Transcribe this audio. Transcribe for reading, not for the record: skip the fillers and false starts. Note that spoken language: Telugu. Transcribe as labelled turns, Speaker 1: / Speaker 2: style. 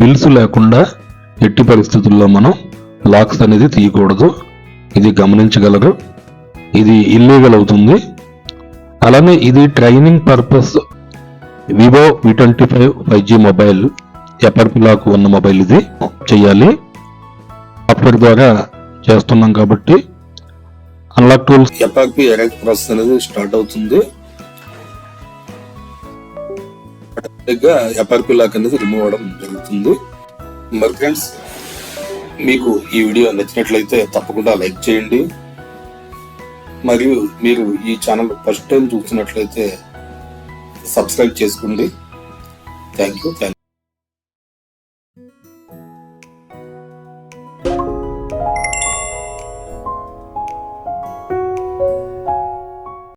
Speaker 1: బిల్స్ లేకుండా ఎట్టి పరిస్థితుల్లో మనం లాక్స్ అనేది తీయకూడదు. ఇది గమనించగలరు. ఇది ఇల్లీగల్ అవుతుంది. అలానే ఇది training purpose Vivo V25 5G mobile FRP lock ఉన్న మొబైల్ ఇది చేయాలి. సాఫ్ట్వేర్ ద్వారా చేస్తున్నాం కాబట్టి అన్లాక్ టూల్స్ ఎఫ్ఆర్పి ఎరెక్ట్ ప్రాసెస్ అనేది స్టార్ట్ అవుతుంది. ఎఫ్ఆర్పి లాక్ అనేది రిమూవ్ అవడం జరుగుతుంది. మరి ఫ్రెండ్స్, మీకు ఈ వీడియో నచ్చినట్లయితే తప్పకుండా లైక్ చేయండి. మరియు మీరు ఈ ఛానల్ ఫస్ట్ టైం చూస్తున్నట్లయితే సబ్స్క్రైబ్ చేసుకోండి. Thank you.